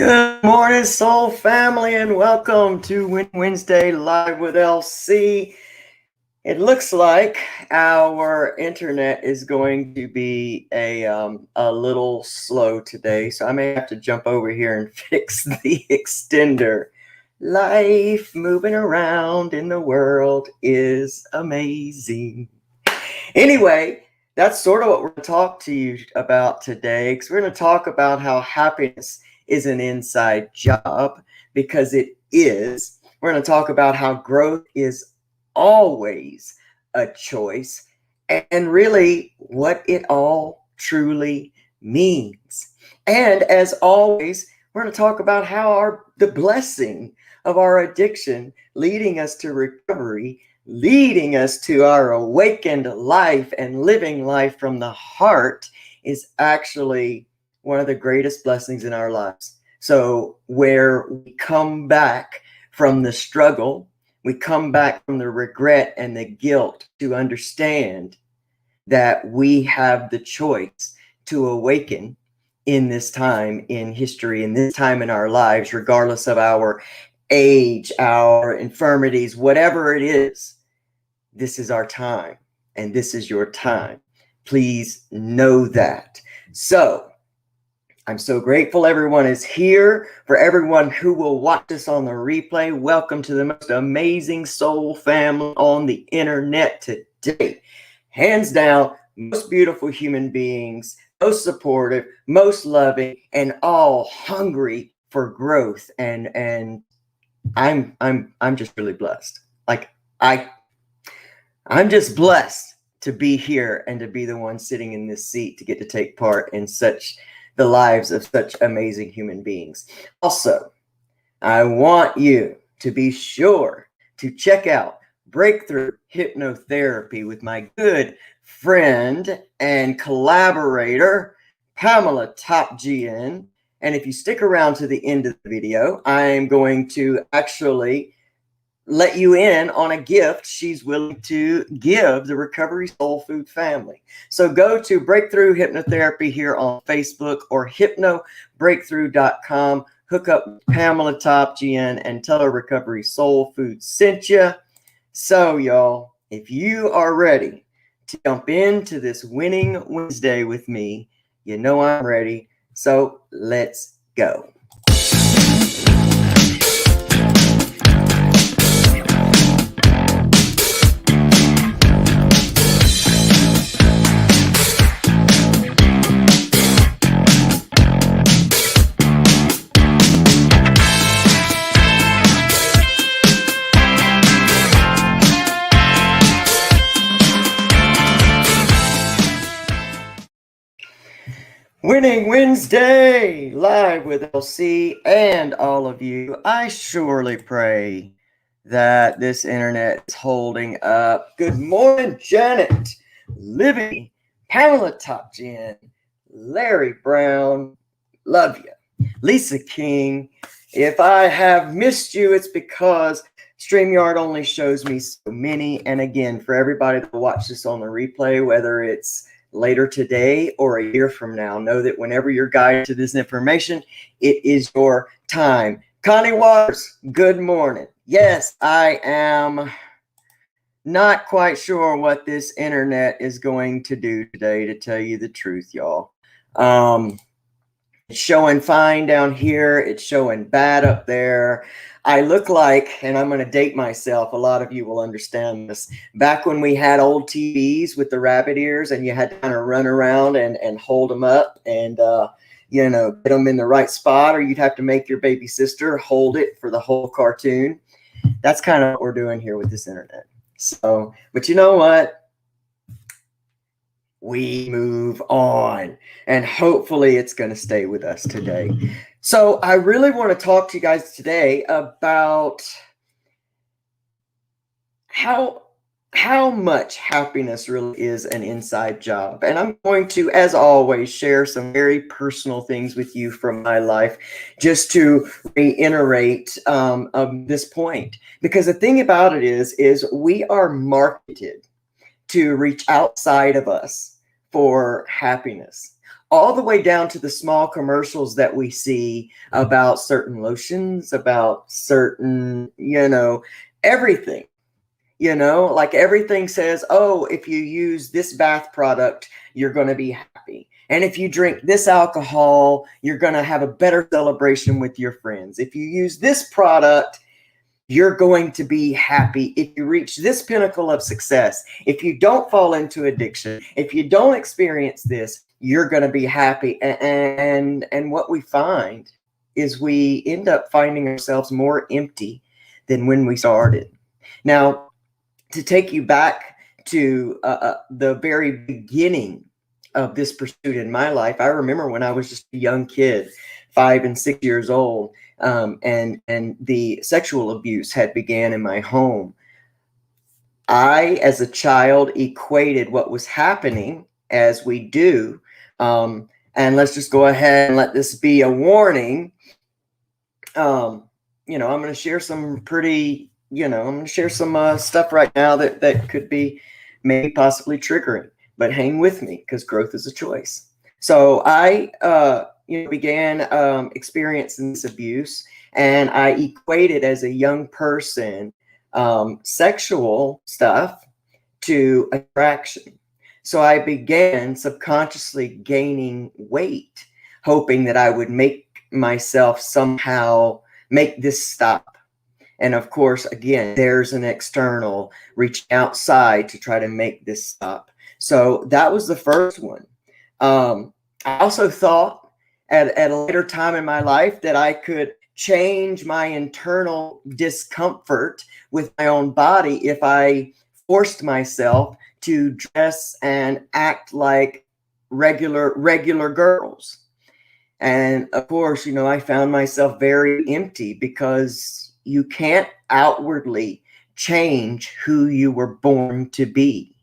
Good morning, Soul Family, and welcome to Wednesday Live with LC. It looks like our internet is going to be a little slow today, so I may have to jump over here and fix the extender. Life moving around in the world is amazing. Anyway, that's sort of what we're going to talk to you about today, because we're going to talk about how happiness is an inside job, because it is. We're going to talk about how growth is always a choice, and really what it all truly means. And as always, we're going to talk about how the blessing of our addiction leading us to recovery, leading us to our awakened life and living life from the heart is actually one of the greatest blessings in our lives. So where we come back from the struggle, we come back from the regret and the guilt to understand that we have the choice to awaken in this time in history, in this time in our lives, regardless of our age, our infirmities, whatever it is. This is our time, and this is your time. Please know that. So I'm so grateful everyone is here. For everyone who will watch this on the replay, welcome to the most amazing soul family on the internet today. Hands down, most beautiful human beings, most supportive, most loving, and all hungry for growth. And I'm just really blessed. I'm just blessed to be here and to be the one sitting in this seat to get to take part in the lives of such amazing human beings. Also, I want you to be sure to check out Breakthrough Hypnotherapy with my good friend and collaborator, Pamela Top GN. And if you stick around to the end of the video, I'm going to actually let you in on a gift she's willing to give the Recovery Soul Food family. So go to Breakthrough Hypnotherapy here on Facebook or hypnobreakthrough.com. Hook up with Pamela Top GN and tell her Recovery Soul Food sent you. So y'all, if you are ready to jump into this winning Wednesday with me, you know I'm ready. So let's go. Winning Wednesday, live with LC and all of you. I surely pray that this internet is holding up. Good morning, Janet, Libby, Pamela Top Gen, Larry Brown, love you, Lisa King. If I have missed you, it's because StreamYard only shows me so many. And again, for everybody that will watch this on the replay, whether it's later today or a year from now, know that whenever you're guided to this information, it is your time. Connie Waters, good morning. Yes, I am not quite sure what this internet is going to do today, to tell you the truth, y'all. It's showing fine down here. It's showing bad up there. I look like, and I'm going to date myself, a lot of you will understand this, back when we had old TVs with the rabbit ears and you had to kind of run around and hold them up and, get them in the right spot, or you'd have to make your baby sister hold it for the whole cartoon. That's kind of what we're doing here with this internet. So, but you know what? We move on, and hopefully it's going to stay with us today. So I really want to talk to you guys today about how much happiness really is an inside job. And I'm going to, as always, share some very personal things with you from my life, just to reiterate this point. Because the thing about it is we are marketed to reach outside of us for happiness. all the way down to the small commercials that we see about certain lotions, about certain, everything. Like everything says, oh, if you use this bath product, you're going to be happy. And if you drink this alcohol, you're going to have a better celebration with your friends. If you use this product, you're going to be happy if you reach this pinnacle of success. If you don't fall into addiction, if you don't experience this, you're going to be happy. And what we find is we end up finding ourselves more empty than when we started. Now, to take you back to the very beginning of this pursuit in my life, I remember when I was just a young kid, 5 and 6 years old, and the sexual abuse had began in my home. I, as a child, equated what was happening, as we do, and let's just go ahead and let this be a warning. I'm going to share some pretty, I'm going to share some stuff right now that could be maybe possibly triggering, but hang with me because growth is a choice. So I, began experiencing this abuse, and I equated as a young person sexual stuff to attraction. So I began subconsciously gaining weight, hoping that I would make myself somehow make this stop. And of course, again, there's an external reaching outside to try to make this stop. So that was the first one. I also thought at a later time in my life that I could change my internal discomfort with my own body if I forced myself to dress and act like regular girls. And of course, I found myself very empty because you can't outwardly change who you were born to be.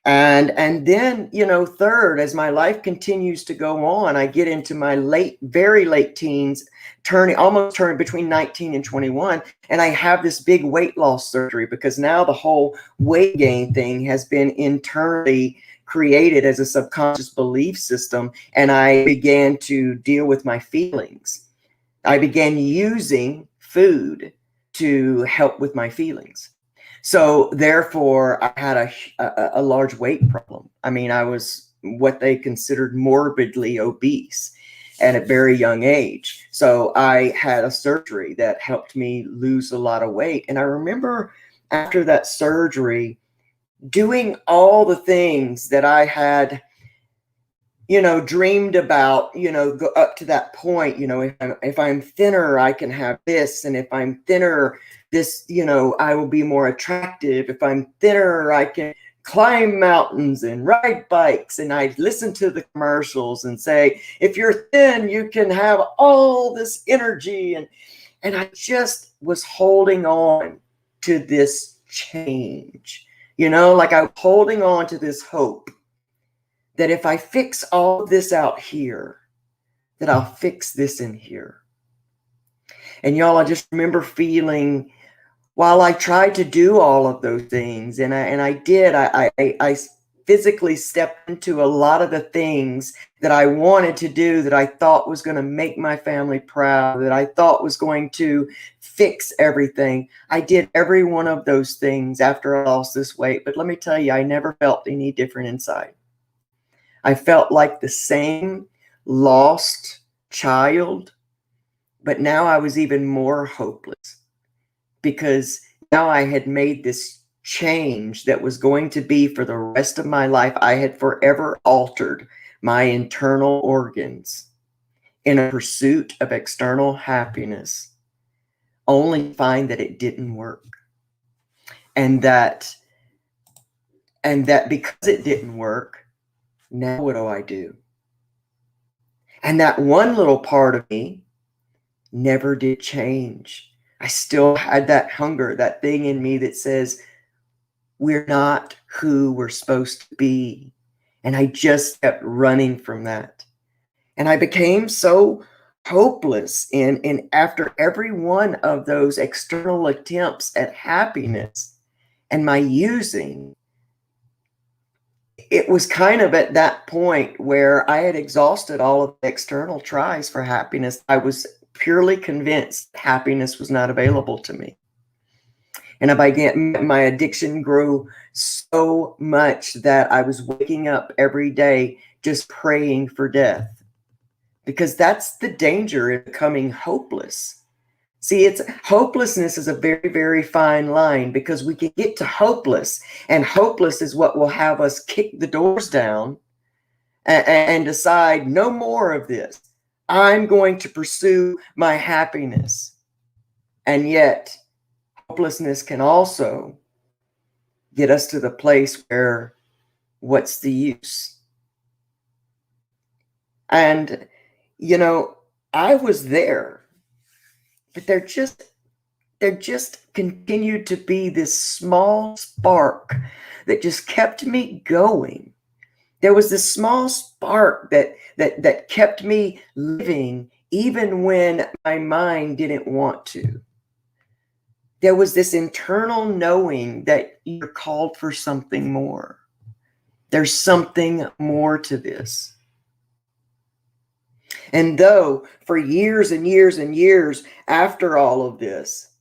And then, third, as my life continues to go on, I get into my very late teens, almost turning between 19 and 21. And I have this big weight loss surgery because now the whole weight gain thing has been internally created as a subconscious belief system. And I began to deal with my feelings. I began using food to help with my feelings. So therefore, I had a large weight problem. I mean, I was what they considered morbidly obese at a very young age. So I had a surgery that helped me lose a lot of weight. And I remember after that surgery doing all the things that I had, dreamed about, go up to that point, if I'm thinner, I can have this. And if I'm thinner, this, I will be more attractive. If I'm thinner, I can climb mountains and ride bikes. And I listen to the commercials and say, if you're thin, you can have all this energy. And I just was holding on to this change, like I was holding on to this hope that if I fix all of this out here, that I'll fix this in here. And y'all, I just remember feeling, while I tried to do all of those things, and I did, I physically stepped into a lot of the things that I wanted to do, that I thought was going to make my family proud, that I thought was going to fix everything. I did every one of those things after I lost this weight. But let me tell you, I never felt any different inside. I felt like the same lost child, but now I was even more hopeless because now I had made this change that was going to be for the rest of my life. I had forever altered my internal organs in a pursuit of external happiness, only to find that it didn't work. And that because it didn't work, now what do I do? And that one little part of me never did change. I still had that hunger, that thing in me that says, we're not who we're supposed to be. And I just kept running from that. And I became so hopeless in after every one of those external attempts at happiness and my using, it was kind of at that point where I had exhausted all of the external tries for happiness. I was purely convinced happiness was not available to me. And if I get my addiction grew so much that I was waking up every day just praying for death, because that's the danger in becoming hopeless. See, hopelessness is a very, very fine line, because we can get to hopeless, and hopeless is what will have us kick the doors down and decide no more of this. I'm going to pursue my happiness. And yet, hopelessness can also get us to the place where what's the use? And, I was there, but there just continued to be this small spark that just kept me going. There was this small spark that kept me living even when my mind didn't want to. There was this internal knowing that you're called for something more. There's something more to this. And though for years and years and years after all of this,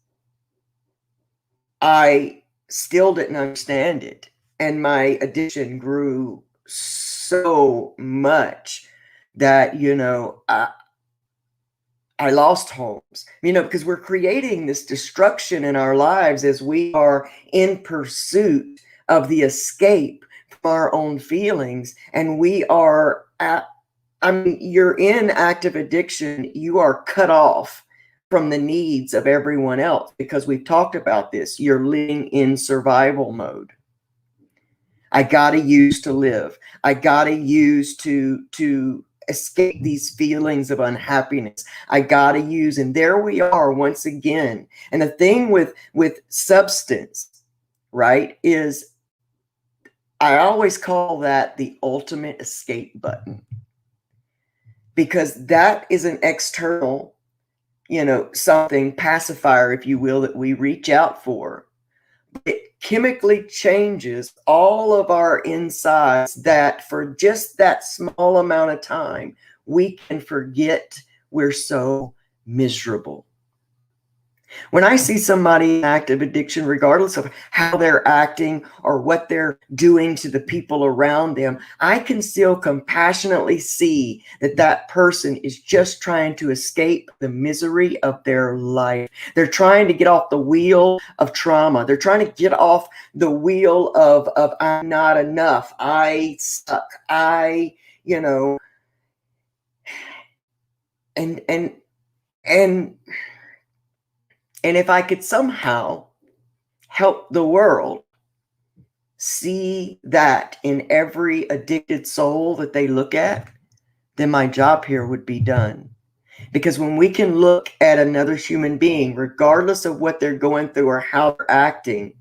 I still didn't understand it, and my addiction grew so much that, I lost homes, because we're creating this destruction in our lives as we are in pursuit of the escape from our own feelings. And we are you're in active addiction. You are cut off from the needs of everyone else, because we've talked about this. You're living in survival mode. I gotta use to live. I gotta use to escape these feelings of unhappiness. I gotta use, and there we are once again. And the thing with substance, right, is I always call that the ultimate escape button, because that is an external, something pacifier, if you will, that we reach out for. It chemically changes all of our insides, that for just that small amount of time, we can forget we're so miserable. When I see somebody in active addiction, regardless of how they're acting or what they're doing to the people around them, I can still compassionately see that that person is just trying to escape the misery of their life. They're trying to get off the wheel of trauma. They're trying to get off the wheel of I'm not enough. I suck. And if I could somehow help the world see that in every addicted soul that they look at, then my job here would be done. Because when we can look at another human being, regardless of what they're going through or how they're acting,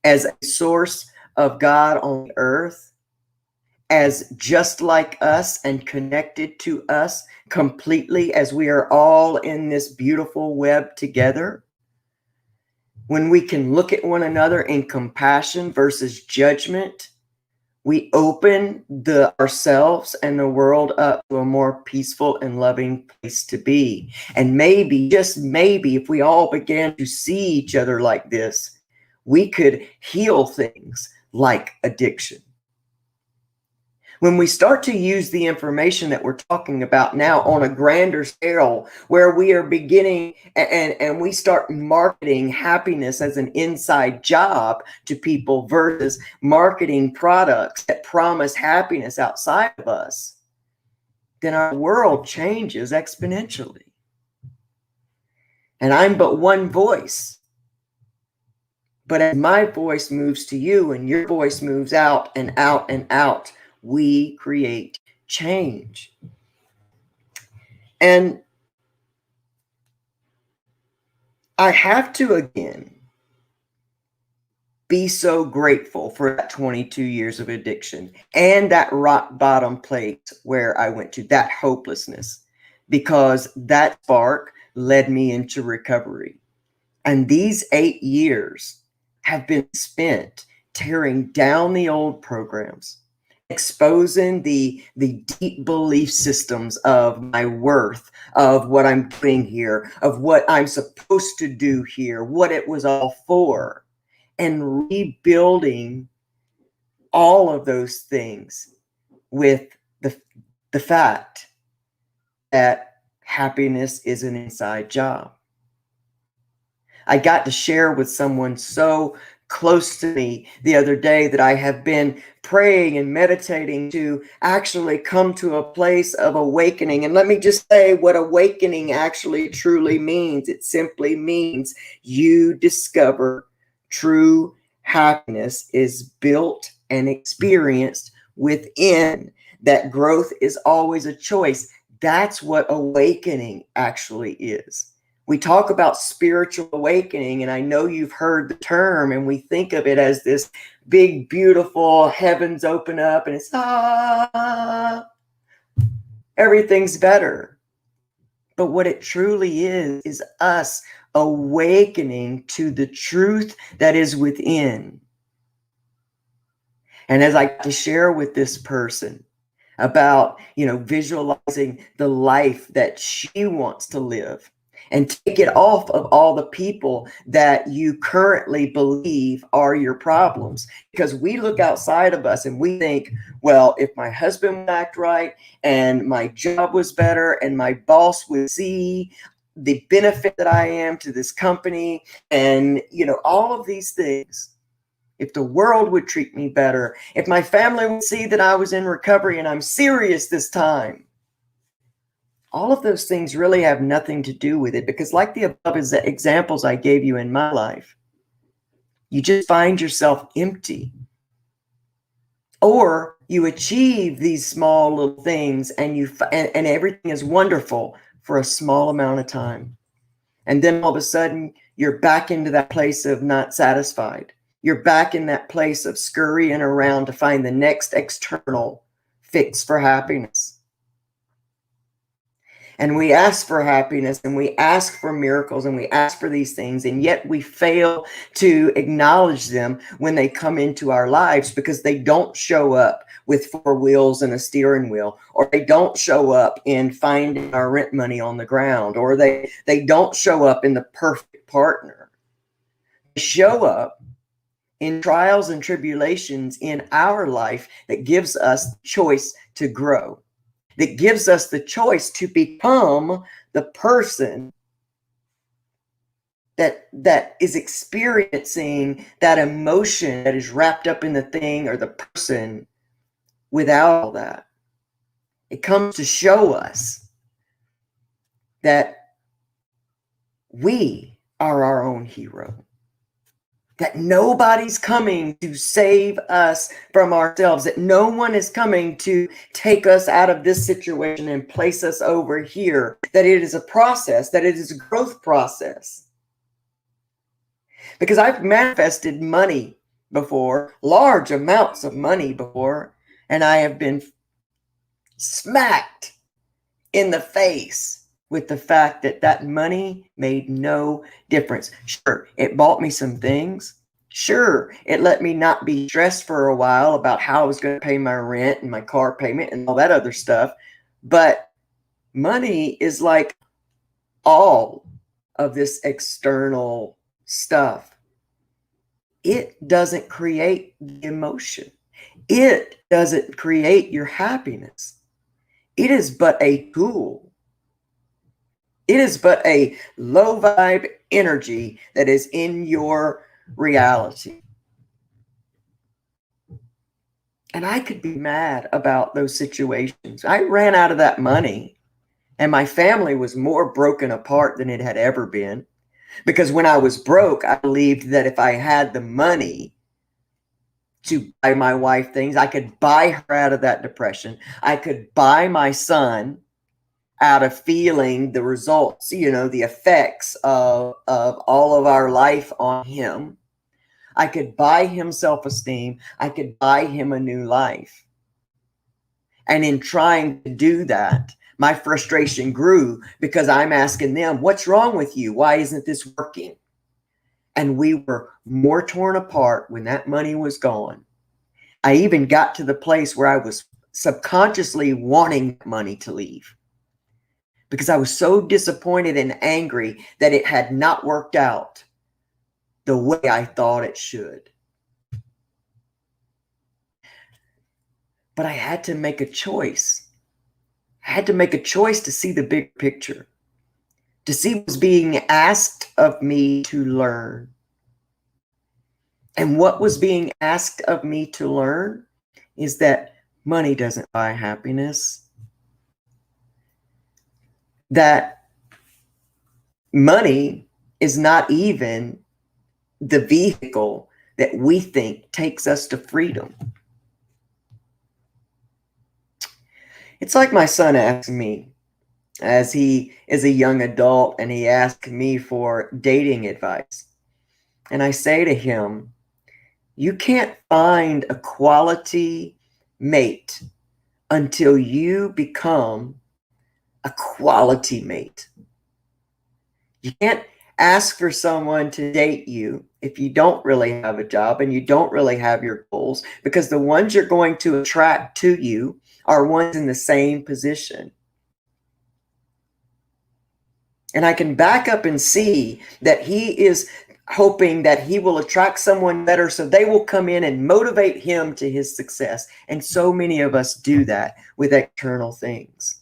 as a source of God on the earth, as just like us and connected to us completely, as we are all in this beautiful web together, when we can look at one another in compassion versus judgment, we open ourselves and the world up to a more peaceful and loving place to be. And maybe, just maybe, if we all began to see each other like this, we could heal things like addiction. When we start to use the information that we're talking about now on a grander scale, where we are beginning and we start marketing happiness as an inside job to people versus marketing products that promise happiness outside of us, then our world changes exponentially. And I'm but one voice. But as my voice moves to you and your voice moves out and out and out, we create change. And I have to again be so grateful for that 22 years of addiction and that rock bottom place where I went to, that hopelessness, because that spark led me into recovery. And these 8 years have been spent tearing down the old programs, exposing the deep belief systems of my worth, of what I'm doing here, of what I'm supposed to do here, what it was all for, and rebuilding all of those things with the fact that happiness is an inside job. I got to share with someone so close to me the other day that I have been praying and meditating to actually come to a place of awakening. And let me just say what awakening actually truly means. It simply means you discover true happiness is built and experienced within. That growth is always a choice. That's what awakening actually is. We talk about spiritual awakening, and I know you've heard the term, and we think of it as this big, beautiful heavens open up and it's everything's better. But what it truly is us awakening to the truth that is within. And as I got to share with this person about, visualizing the life that she wants to live, and take it off of all the people that you currently believe are your problems. Because we look outside of us and we think, well, if my husband would act right and my job was better and my boss would see the benefit that I am to this company and, all of these things, if the world would treat me better, if my family would see that I was in recovery and I'm serious this time, all of those things really have nothing to do with it, because like the above examples I gave you in my life, you just find yourself empty. Or you achieve these small little things and and everything is wonderful for a small amount of time. And then all of a sudden you're back into that place of not satisfied. You're back in that place of scurrying around to find the next external fix for happiness. And we ask for happiness and we ask for miracles and we ask for these things, and yet we fail to acknowledge them when they come into our lives, because they don't show up with 4 wheels and a steering wheel, or they don't show up in finding our rent money on the ground, or they don't show up in the perfect partner. They show up in trials and tribulations in our life that gives us the choice to grow, that gives us the choice to become the person that is experiencing that emotion that is wrapped up in the thing or the person without all that. It comes to show us that we are our own hero, that nobody's coming to save us from ourselves, that no one is coming to take us out of this situation and place us over here, that it is a process, that it is a growth process. Because I've manifested money before, large amounts of money before, and I have been smacked in the face with the fact that that money made no difference. Sure, it bought me some things. Sure, it let me not be stressed for a while about how I was going to pay my rent and my car payment and all that other stuff. But money is like all of this external stuff. It doesn't create the emotion. It doesn't create your happiness. It is but a tool. It is but a low vibe energy that is in your reality. And I could be mad about those situations. I ran out of that money and my family was more broken apart than it had ever been. Because when I was broke, I believed that if I had the money to buy my wife things, I could buy her out of that depression. I could buy my son out of feeling the results, the effects of all of our life on him. I could buy him self-esteem. I could buy him a new life. And in trying to do that, my frustration grew because I'm asking them, what's wrong with you? Why isn't this working? And we were more torn apart when that money was gone I even got to the place where I was subconsciously wanting money to leave because I was so disappointed and angry that it had not worked out the way I thought it should. But I had to make a choice. I had to make a choice to see the big picture, to see what was being asked of me to learn. And what was being asked of me to learn is that money doesn't buy happiness. That money is not even the vehicle that we think takes us to freedom. It's like my son asked me, as he is a young adult, and he asked me for dating advice. And I say to him, you can't find a quality mate until you become a quality mate. You can't ask for someone to date you if you don't really have a job and you don't really have your goals, because the ones you're going to attract to you are ones in the same position. And I can back up and see that he is hoping that he will attract someone better so they will come in and motivate him to his success. And so many of us do that with external things.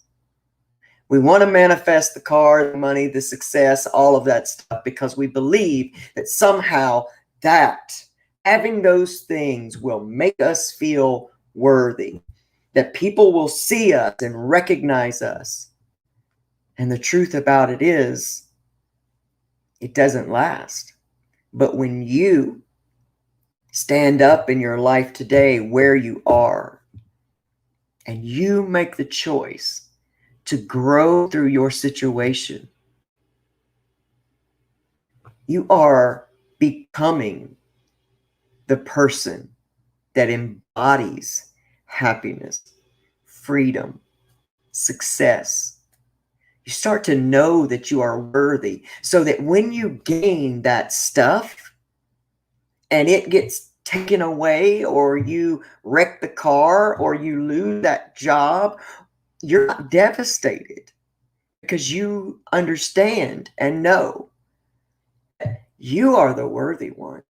We want to manifest the car, the money, the success, all of that stuff, because we believe that somehow that having those things will make us feel worthy, that people will see us and recognize us. And the truth about it is, it doesn't last. But when you stand up in your life today where you are, and you make the choice to grow through your situation, you are becoming the person that embodies happiness, freedom, success. You start to know that you are worthy, so that when you gain that stuff and it gets taken away, or you wreck the car, or you lose that job, you're not devastated, because you understand and know you are the worthy one,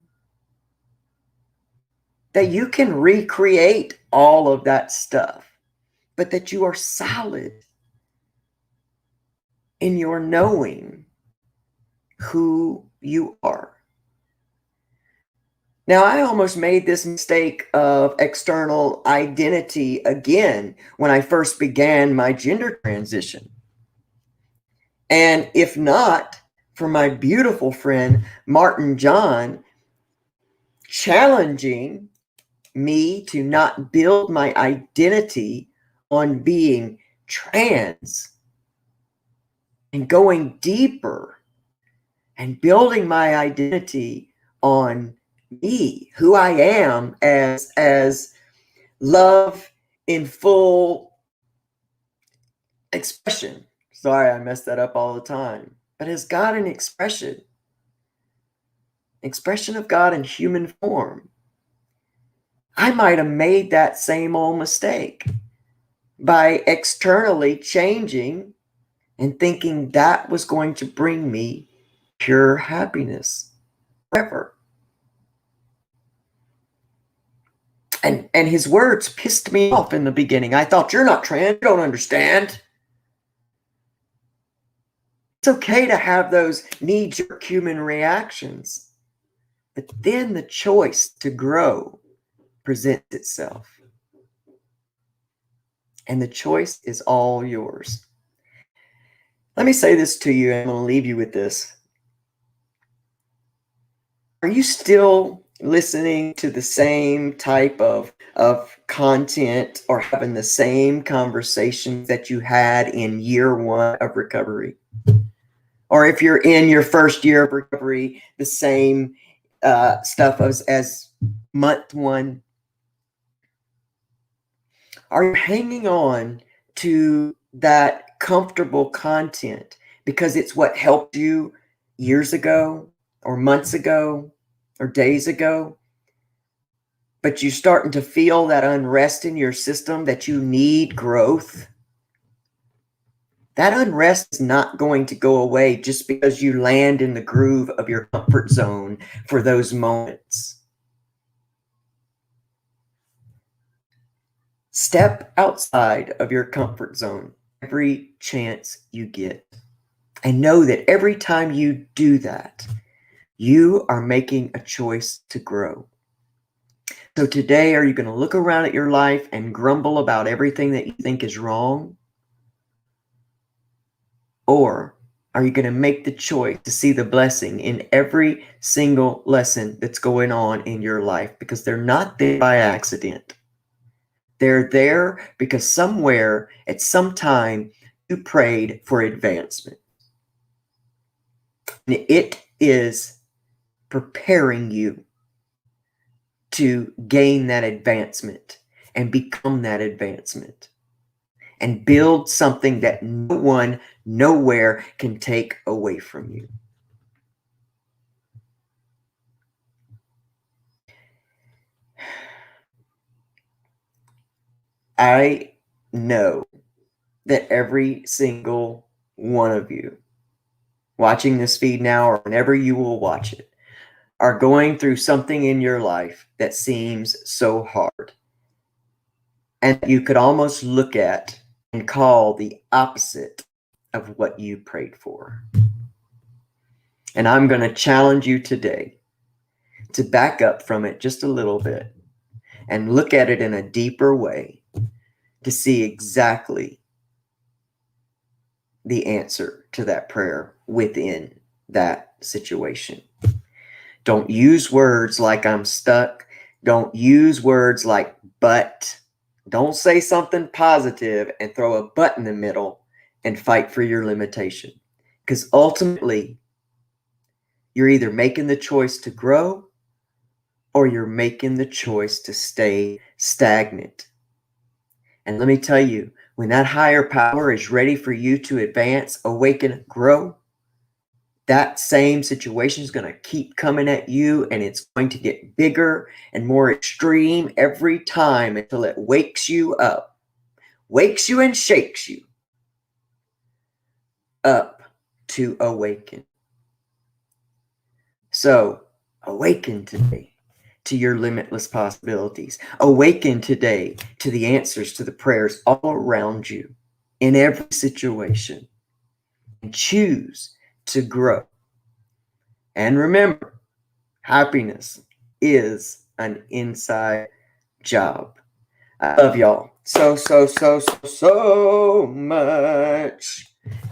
that you can recreate all of that stuff, but that you are solid in your knowing who you are. Now, I almost made this mistake of external identity again when I first began my gender transition. And if not for my beautiful friend, Martin John, challenging me to not build my identity on being trans, and going deeper and building my identity on me, who I am as love in full expression. Sorry, I mess that up all the time. But as God in expression of God in human form, I might have made that same old mistake by externally changing and thinking that was going to bring me pure happiness forever. And his words pissed me off in the beginning. I thought, you're not trans, you don't understand. It's okay to have those knee-jerk human reactions, but then the choice to grow presents itself. And the choice is all yours. Let me say this to you, and I'm going to leave you with this. Are you still listening to the same type of content, or having the same conversations that you had in year one of recovery? Or if you're in your first year of recovery, the same stuff as month one? Are you hanging on to that comfortable content because it's what helped you years ago, or months ago, or days ago? but you're starting to feel that unrest in your system, that you need growth, that unrest is not going to go away just because you land in the groove of your comfort zone for those moments. Step outside of your comfort zone every chance you get. And know that every time you do that, you are making a choice to grow. So today, are you going to look around at your life and grumble about everything that you think is wrong? Or are you going to make the choice to see the blessing in every single lesson that's going on in your life? Because they're not there by accident. They're there because somewhere at some time you prayed for advancement. And it is preparing you to gain that advancement and become that advancement and build something that no one, nowhere can take away from you. I know that every single one of you watching this feed now, or whenever you will watch it, are going through something in your life that seems so hard, and you could almost look at and call the opposite of what you prayed for. And I'm going to challenge you today to back up from it just a little bit and look at it in a deeper way to see exactly the answer to that prayer within that situation. Don't use words like I'm stuck. Don't use words like but. Don't say something positive and throw a but in the middle and fight for your limitation. Because ultimately, you're either making the choice to grow or you're making the choice to stay stagnant. And let me tell you, when that higher power is ready for you to advance, awaken, grow, that same situation is going to keep coming at you, and it's going to get bigger and more extreme every time until it wakes you up, wakes you and shakes you up to awaken. So awaken today to your limitless possibilities. Awaken today to the answers to the prayers all around you in every situation, and choose to grow. And remember, happiness is an inside job. I love y'all so much.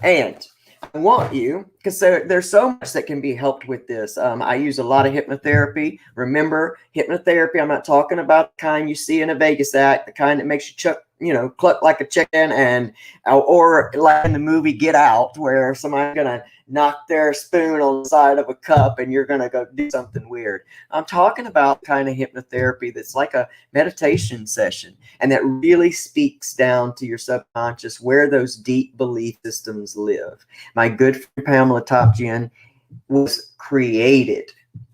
And I want you, because there's so much that can be helped with this. I use a lot of hypnotherapy. Remember, hypnotherapy, I'm not talking about the kind you see in a Vegas act, the kind that makes you cluck like a chicken, and or like in the movie Get Out, where somebody's going to knock their spoon on the side of a cup and you're going to go do something weird. I'm talking about kind of hypnotherapy that's like a meditation session, and that really speaks down to your subconscious where those deep belief systems live. My good friend Pamela Topjian was created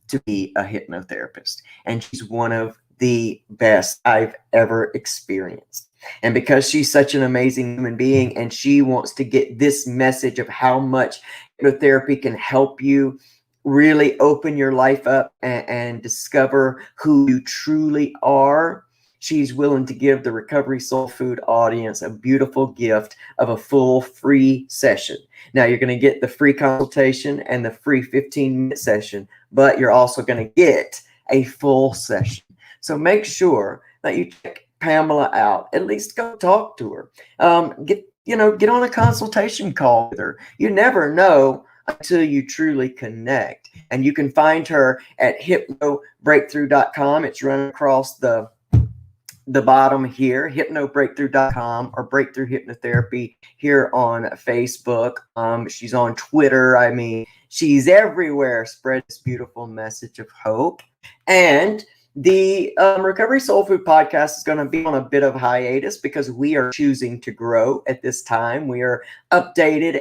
to be a hypnotherapist, and she's one of the best I've ever experienced. And because she's such an amazing human being, and she wants to get this message of how much hypnotherapy can help you really open your life up and discover who you truly are, she's willing to give the Recovery Soul Food audience a beautiful gift of a full free session. Now, you're going to get the free consultation and the free 15-minute session, but you're also going to get a full session. So make sure that you check Pamela out. At least go talk to her. Get on a consultation call with her. You never know until you truly connect. And you can find her at hypnobreakthrough.com. It's run across the bottom here, hypnobreakthrough.com, or Breakthrough Hypnotherapy here on Facebook. She's on Twitter. I mean, she's everywhere. Spread this beautiful message of hope. And the Recovery Soul Food podcast is going to be on a bit of hiatus because we are choosing to grow at this time. We are updating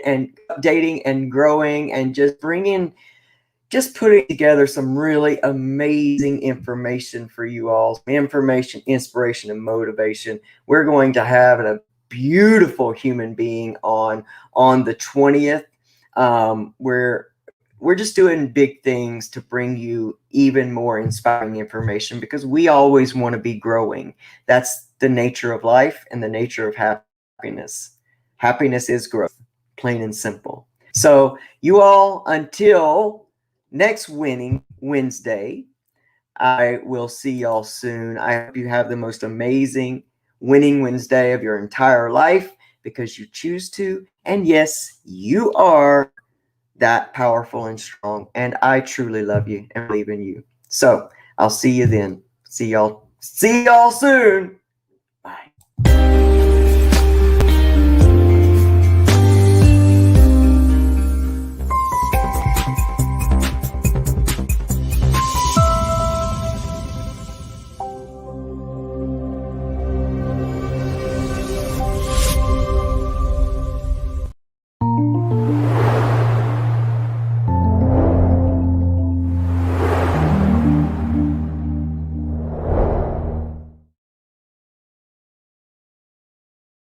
and growing and just bringing just putting together some really amazing information for you all. Some information, inspiration, and motivation. We're going to have a beautiful human being on the 20th. We're just doing big things to bring you even more inspiring information, because we always want to be growing. That's the nature of life and the nature of happiness. Happiness is growth, plain and simple. So you all, until next Winning Wednesday, I will see y'all soon. I hope you have the most amazing Winning Wednesday of your entire life, because you choose to. And yes, you are that powerful and strong. And I truly love you and believe in you. So I'll see you then. See y'all soon.